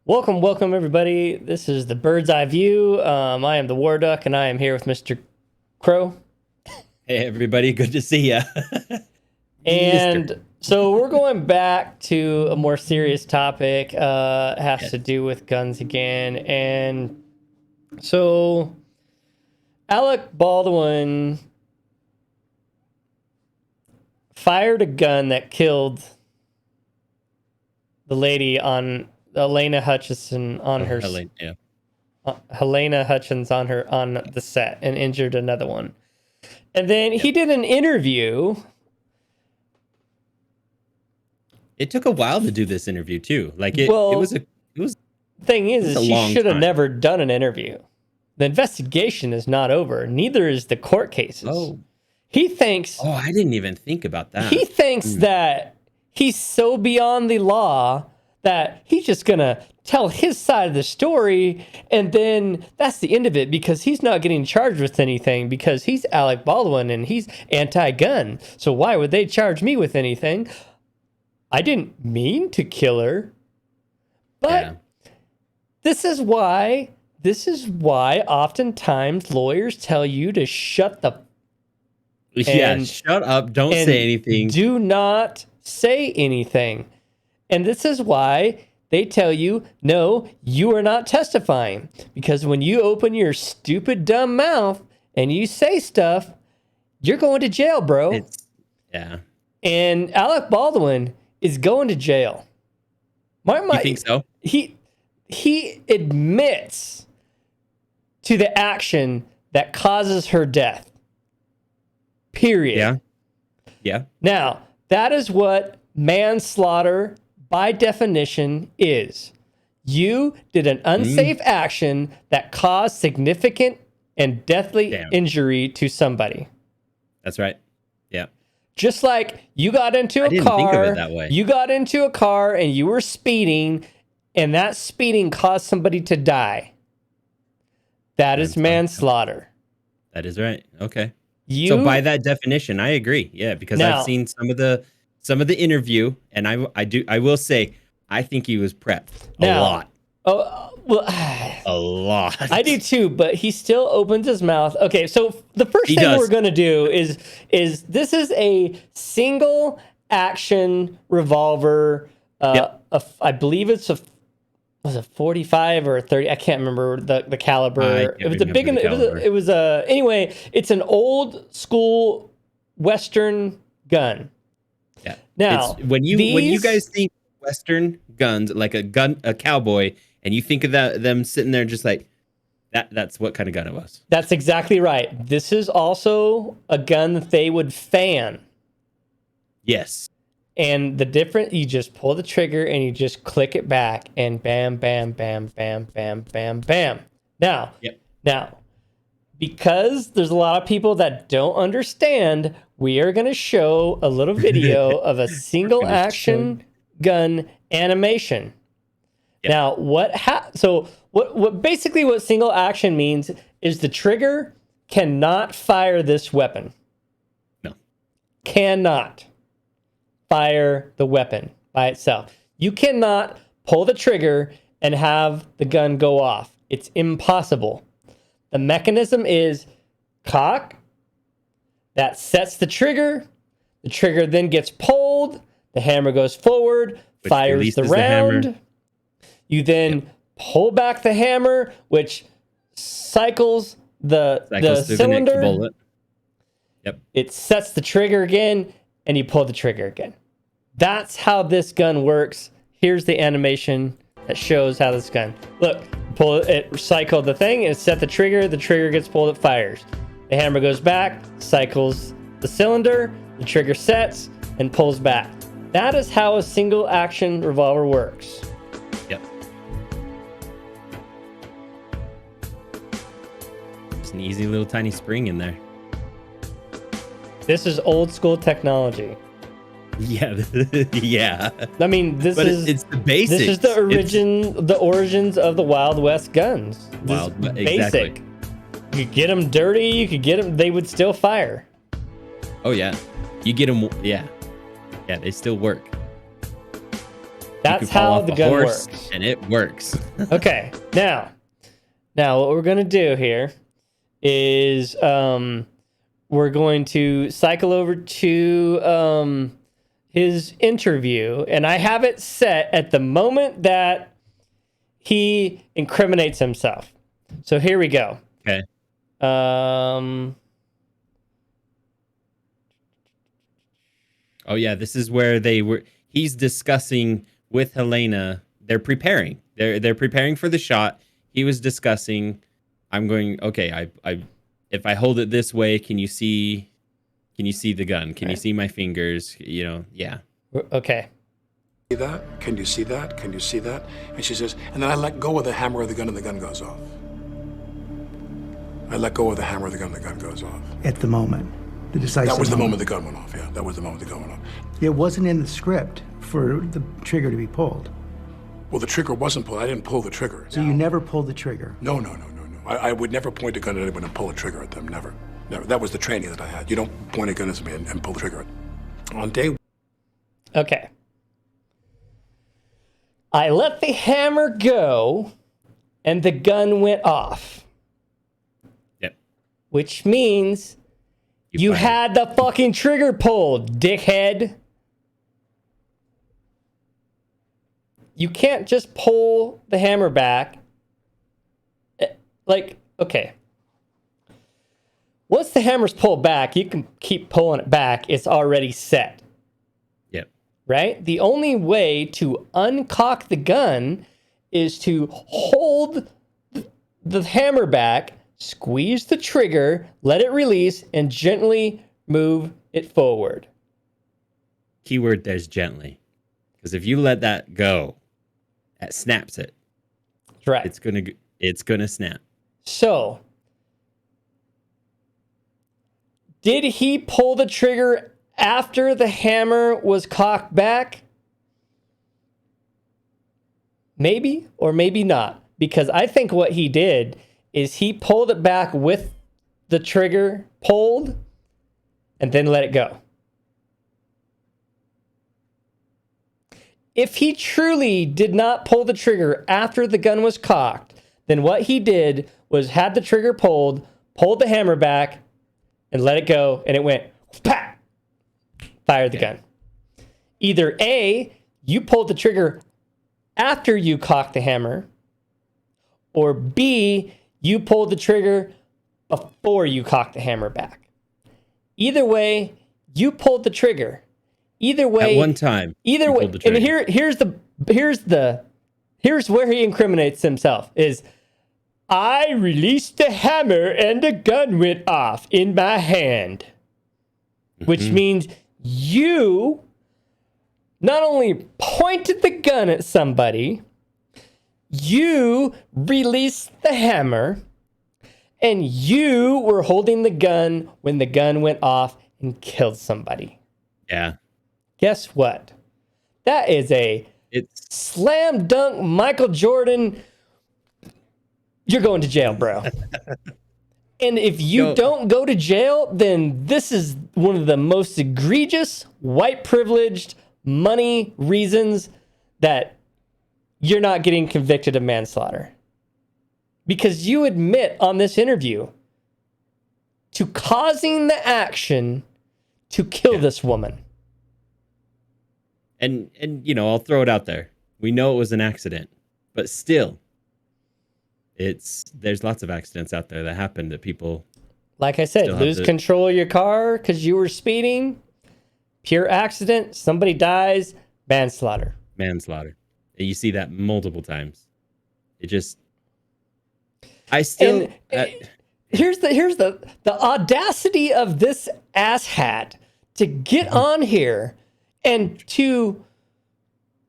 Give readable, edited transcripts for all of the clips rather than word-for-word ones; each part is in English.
Welcome, everybody. This is the Bird's Eye View. I am the War Duck, and I am here with Mr. Krow. Hey, everybody. Good to see ya. And so we're going back to a more serious topic. Has Yes. to do with guns again. And so Alec Baldwin fired a gun that killed the lady on Halyna Hutchins on her Halyna Hutchins on the set and injured another one. And then he did an interview. It took a while to do this interview too. Like it was Thing is a he long should have time. never done an interview. The investigation is not over. Neither is the court cases. He thinks I didn't even think about that. he thinks that he's so beyond the law that he's just gonna tell his side of the story, and then that's the end of it, because he's not getting charged with anything because he's Alec Baldwin and he's anti-gun. So why would they charge me with anything? I didn't mean to kill her. But this is why oftentimes lawyers tell you to shut the shut up, don't say anything. Do not say anything. And this is why they tell you, no, you are not testifying. Because when you open your stupid, dumb mouth and you say stuff, you're going to jail, bro. And Alec Baldwin is going to jail. You think so? He admits to the action that causes her death. Period. Yeah. Now, that is what manslaughter by definition is. You did an unsafe action that caused significant and deathly injury to somebody. That's right. Yeah. Just like you got into a car. Think of it that way. You got into a car and you were speeding, and that speeding caused somebody to die. That is manslaughter. That is right. Okay. So by that definition, I agree. Yeah, because I've seen some of the interview, and I will say I think he was prepped a lot. Oh, well, a lot. I do too, but he still opens his mouth. Okay, so the first thing we're going to do is this is a single action revolver. I believe it's was it 45 or 30? I can't remember the caliber. It was a big one. It was anyway, it's an old school Western gun. Yeah. Now, when you guys think Western guns, like a cowboy, and you think of them sitting there just like that's what kind of gun it was. That's exactly right. This is also a gun that they would fan. Yes. And you just pull the trigger and you just click it back, and bam, bam, bam, bam, bam, bam, bam. Now, because there's a lot of people that don't understand, we are going to show a little video of a single action gun animation. Now, what basically what single action means is the trigger cannot fire this weapon. No. Cannot fire the weapon by itself. You cannot pull the trigger and have the gun go off. It's impossible. The mechanism is cock, that sets the trigger then gets pulled, the hammer goes forward, fires the round. You then pull back the hammer, which cycles the cylinder. It sets the trigger again, and you pull the trigger again. That's how this gun works. Here's the animation that shows how this gun. Look, cycle the thing, and set the trigger gets pulled, it fires. The hammer goes back, cycles the cylinder, the trigger sets, and pulls back. That is how a single action revolver works. Yep. Just an easy little tiny spring in there. This is old school technology. Yeah, yeah. I mean, it's the basics. This is the origins of the Wild West guns. Basic. You could get them dirty. You could get them. They would still fire. Oh yeah, you get them. Yeah, they still work. That's how the gun works. And it works. Okay. Now what we're going to do here is we're going to cycle over to his interview, and I have it set at the moment that he incriminates himself. So here we go. Okay. Oh yeah, this is where he's discussing with Halyna. They're preparing. They're preparing for the shot. He was discussing, okay, if I hold it this way, can you see the gun? Can you see my fingers? Yeah. Okay. See that? Can you see that? Can you see that? And she says, and then I let go of the hammer of the gun and the gun goes off. I let go of the hammer of the gun and the gun goes off. At the moment. The decisive That was the moment the gun went off, yeah. That was the moment the gun went off. It wasn't in the script for the trigger to be pulled. Well, the trigger wasn't pulled. I didn't pull the trigger. So you never pulled the trigger? No. I would never point a gun at anyone and pull a trigger at them, never. That was the training that I had. You don't point a gun at me and pull the trigger. On day... Okay. I let the hammer go, and the gun went off. Yep. Which means you had the fucking trigger pulled, dickhead. You can't just pull the hammer back. Okay. Once the hammer's pulled back, you can keep pulling it back. It's already set. Yep. Right? The only way to uncock the gun is to hold the hammer back, squeeze the trigger, let it release, and gently move it forward. Keyword there's gently. Because if you let that go, that snaps it. That's right. It's gonna snap. So, did he pull the trigger after the hammer was cocked back? Maybe or maybe not. Because I think what he did is he pulled it back with the trigger pulled and then let it go. If he truly did not pull the trigger after the gun was cocked, then what he did was had the trigger pulled the hammer back, and let it go, and it went, pat, fired the gun. Either A, you pulled the trigger after you cocked the hammer, or B, you pulled the trigger before you cocked the hammer back. Either way, you pulled the trigger. Either way, at one time. Either way, and here's where he incriminates himself is, I released the hammer and the gun went off in my hand. Which means you not only pointed the gun at somebody, you released the hammer, and you were holding the gun when the gun went off and killed somebody. Yeah. Guess what? That is it's slam dunk Michael Jordan. You're going to jail, bro. And if you don't go to jail, then this is one of the most egregious, white privileged, money reasons that you're not getting convicted of manslaughter. Because you admit on this interview to causing the action to kill this woman. And I'll throw it out there. We know it was an accident, but still, there's lots of accidents out there that happen that people, like I said, lose control of your car because you were speeding, pure accident, somebody dies, manslaughter. And you see that multiple times. Here's the audacity of this asshat to get on here and to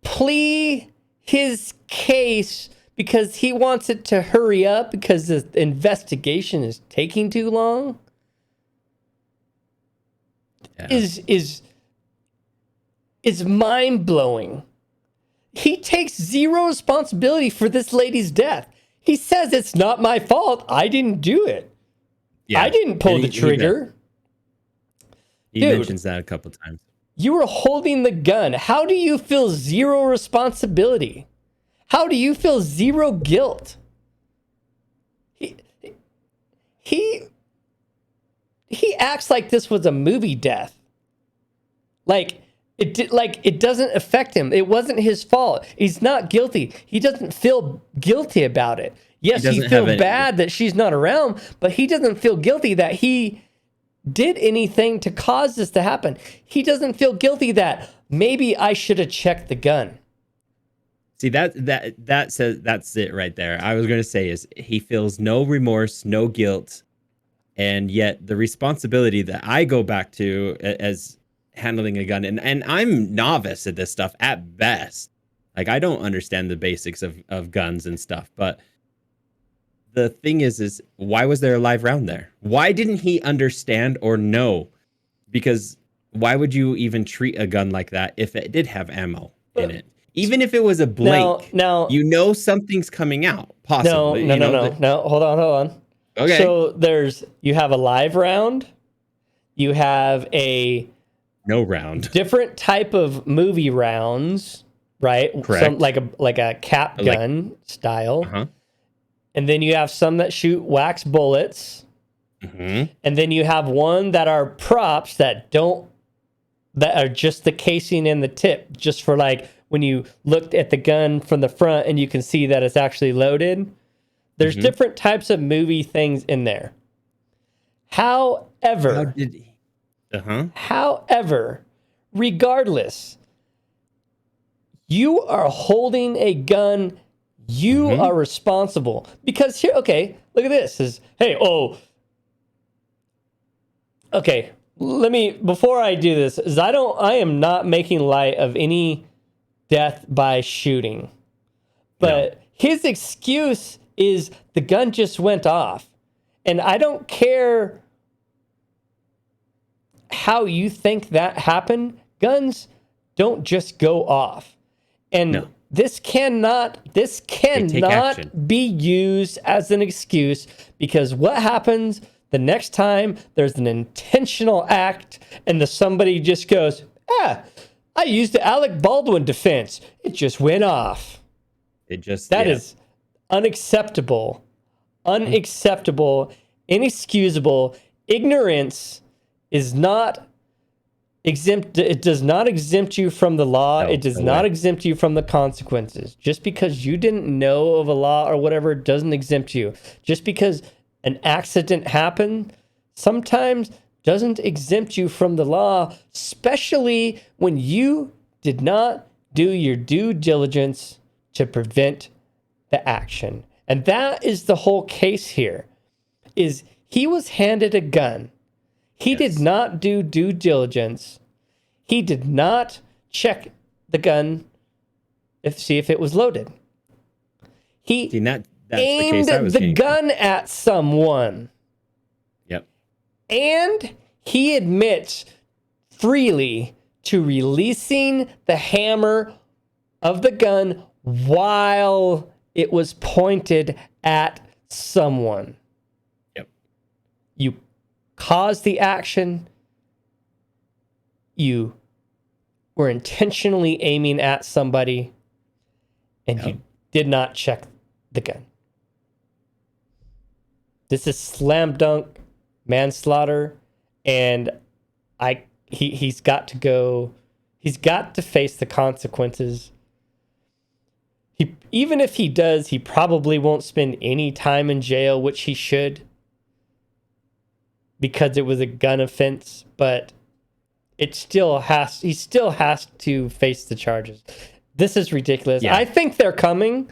plea his case because he wants it to hurry up because the investigation is taking too long, is mind-blowing. He takes zero responsibility for this lady's death. He says, it's not my fault. I didn't do it. Yeah. I didn't pull the trigger. He mentions that a couple times. You were holding the gun. How do you feel zero responsibility? How do you feel zero guilt? He acts like this was a movie death. Like it doesn't affect him. It wasn't his fault. He's not guilty. He doesn't feel guilty about it. Yes, he feels bad that she's not around, but he doesn't feel guilty that he did anything to cause this to happen. He doesn't feel guilty that maybe I should have checked the gun. See, that says, that's it right there. I was going to say is he feels no remorse, no guilt, and yet the responsibility that I go back to as handling a gun, and I'm novice at this stuff at best. Like, I don't understand the basics of guns and stuff, but the thing is why was there a live round there? Why didn't he understand or know? Because why would you even treat a gun like that if it did have ammo in it? Even if it was a blank, now you know something's coming out, possibly. No. Hold on. Okay. So you have a live round, you have a no round, different type of movie rounds, right? Correct. Some like a cap gun style. Uh-huh. And then you have some that shoot wax bullets. Mm-hmm. And then you have one that are props that are just the casing and the tip, just for like when you looked at the gun from the front and you can see that it's actually loaded. There's different types of movie things in there. However, regardless, you are holding a gun. You are responsible, because here, okay, look at this. Before I do this, I am not making light of any death by shooting, but his excuse is the gun just went off. And I don't care how you think that happened. Guns don't just go off. And this cannot be used as an excuse, because what happens the next time there's an intentional act and somebody just goes, I used the Alec Baldwin defense. It just went off. That is unacceptable. Unacceptable. Inexcusable. Ignorance is not exempt. It does not exempt you from the law. It does not exempt you from the consequences. Just because you didn't know of a law or whatever doesn't exempt you. Just because an accident happened sometimes doesn't exempt you from the law, especially when you did not do your due diligence to prevent the action. And that is the whole case here, is he was handed a gun. He did not do due diligence. He did not check the gun see if it was loaded. He aimed the gun at someone. Yep. And he admits freely to releasing the hammer of the gun while it was pointed at someone. Yep. You caused the action. You were intentionally aiming at somebody, and you did not check the gun. This is slam dunk manslaughter, and he's got to go. He's got to face the consequences. Even if he does, he probably won't spend any time in jail, which he should, because it was a gun offense, but he still has to face the charges. This is ridiculous. I think they're coming.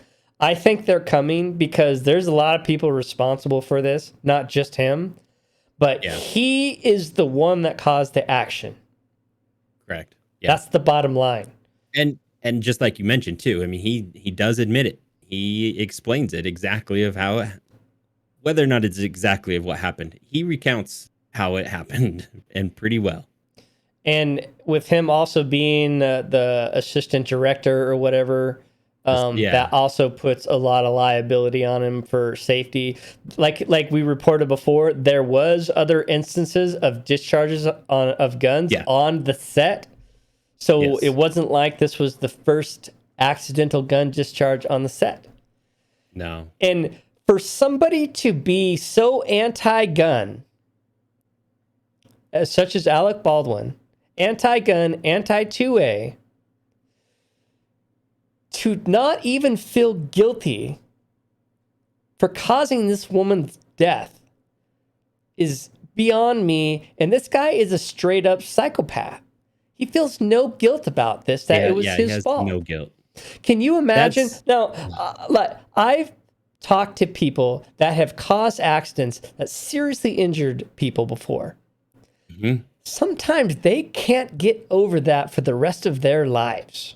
Because there's a lot of people responsible for this, not just him, but he is the one that caused the action. Correct. Yeah. That's the bottom line. And just like you mentioned too, I mean, he does admit it. He explains it exactly of how, whether or not it's exactly of what happened. He recounts how it happened, and pretty well. And with him also being the assistant director or whatever, that also puts a lot of liability on him for safety. Like we reported before, there was other instances of discharges of guns on the set. So Yes. it wasn't like this was the first accidental gun discharge on the set. No. And for somebody to be so anti-gun, such as Alec Baldwin, anti-gun, anti-2A, to not even feel guilty for causing this woman's death is beyond me. And this guy is a straight up psychopath. He feels no guilt about this, that it was he his has fault. no guilt. Can you imagine? That's- Now, like, I've talked to people that have caused accidents that seriously injured people before. Mhm. Sometimes they can't get over that for the rest of their lives.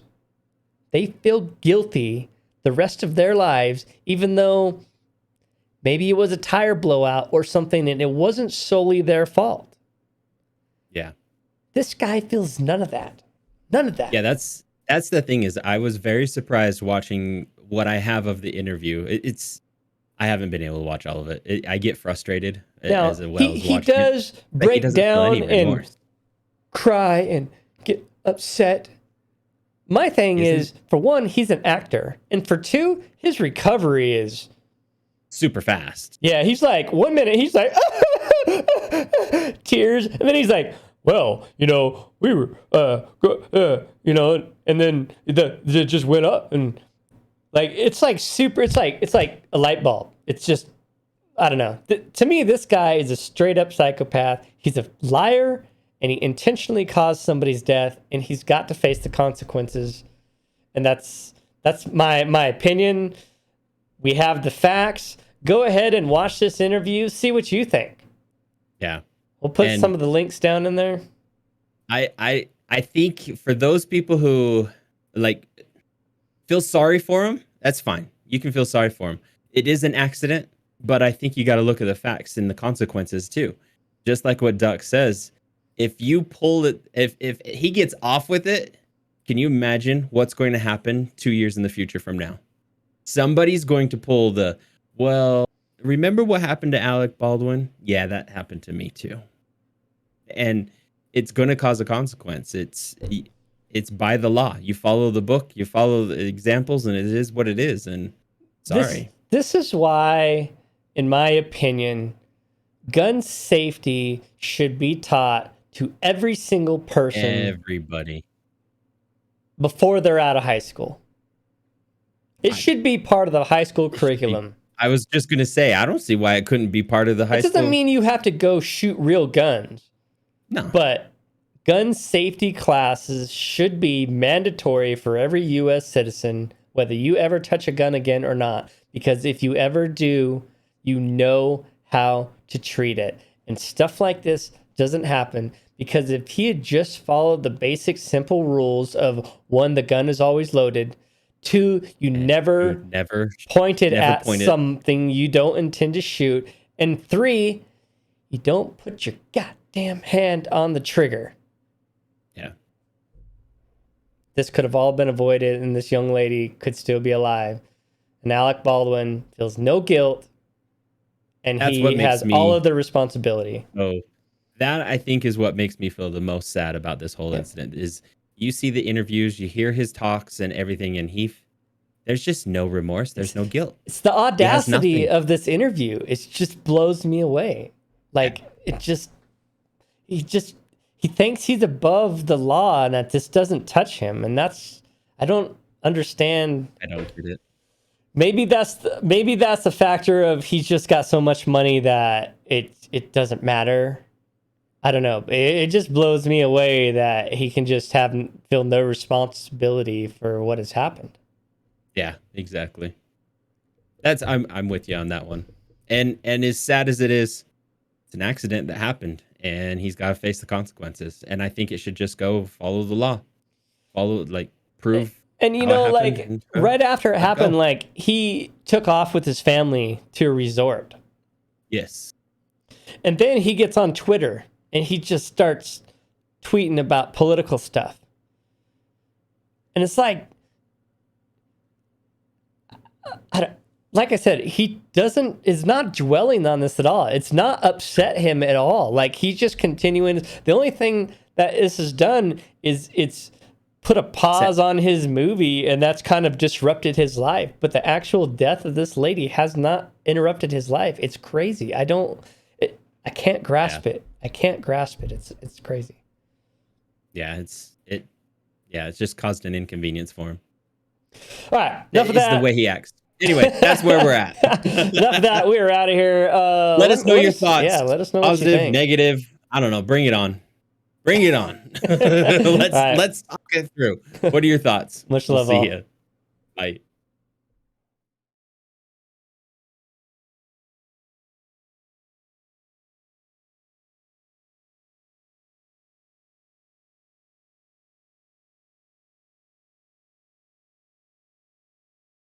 They feel guilty the rest of their lives, even though maybe it was a tire blowout or something and it wasn't solely their fault. Yeah. This guy feels none of that. None of that. Yeah, that's the thing is I was very surprised watching what I have of the interview. I haven't been able to watch all of it. I get frustrated Now, as well as he watching does it, but he break doesn't feel any down and remorse. cry and get upset. My thing is, for one, he's an actor. And for two, his recovery is... Super fast. Yeah, he's like, 1 minute, he's like, tears. And then he's like, well, we were, and then it just went up. And like, it's like super, it's like a light bulb. It's just, I don't know. To me, this guy is a straight up psychopath. He's a liar and he intentionally caused somebody's death and he's got to face the consequences. And that's my opinion. We have the facts. Go ahead and watch this interview. See what you think. Yeah. We'll put And some of the links down in there. I think for those people who like feel sorry for him, that's fine. You can feel sorry for him. It is an accident, but I think you got to look at the facts and the consequences too. Just like what Duck says, if you pull it, if he gets off with it, can you imagine what's going to happen 2 years in the future from now? Somebody's going to pull the, well, remember what happened to Alec Baldwin? Yeah, that happened to me too. And it's going to cause a consequence. It's by the law. You follow the book, you follow the examples, and it is what it is. And sorry. This is why, in my opinion, gun safety should be taught to every single person Everybody. before they're out of high school. It should be part of the high school curriculum. I was just going to say, I don't see why it couldn't be part of the high It school. doesn't mean you have to go shoot real guns. No. But gun safety classes should be mandatory for every U.S. citizen, whether you ever touch a gun again or not. Because if you ever do, you know how to treat it. And stuff like this doesn't happen. Because if he had just followed the basic simple rules of, one, the gun is always loaded. Two, you never pointed at something you don't intend to shoot. And three, you don't put your goddamn hand on the trigger. Yeah. This could have all been avoided and this young lady could still be alive. And Alec Baldwin feels no guilt and That's he what makes has me- all of the responsibility. Oh, that I think is what makes me feel the most sad about this whole incident is you see the interviews, you hear his talks and everything, and there's just no remorse. There's no guilt. It's the audacity nothing. of this interview. It just blows me away. Like, he thinks he's above the law and that this doesn't touch him. And I don't understand. I don't get it. Maybe that's the factor of he's just got so much money that it doesn't matter. I don't know. It just blows me away that he can just feel no responsibility for what has happened. Yeah, exactly. I'm with you on that one. And as sad as it is, it's an accident that happened and he's got to face the consequences. And I think it should just go follow the law. Prove. And right after it happened, he took off with his family to a resort. Yes. And then he gets on Twitter and he just starts tweeting about political stuff. And it's like, like I said, he is not dwelling on this at all. It's not upset him at all. Like, he's just continuing. The only thing that this has done is it's put a pause on his movie, and that's kind of disrupted his life. But the actual death of this lady has not interrupted his life. It's crazy. I can't grasp it. I can't grasp it. It's crazy. Yeah, it's just caused an inconvenience for him. All right, enough of that. It's the way he acts. Anyway, that's where we're at. Enough of that. We're out of here. Let us know your thoughts. Yeah, let us know what you Positive, think. negative. I don't know. Bring it on. Bring it on. Let's talk it through. What are your thoughts? Much love all. See ya. Bye.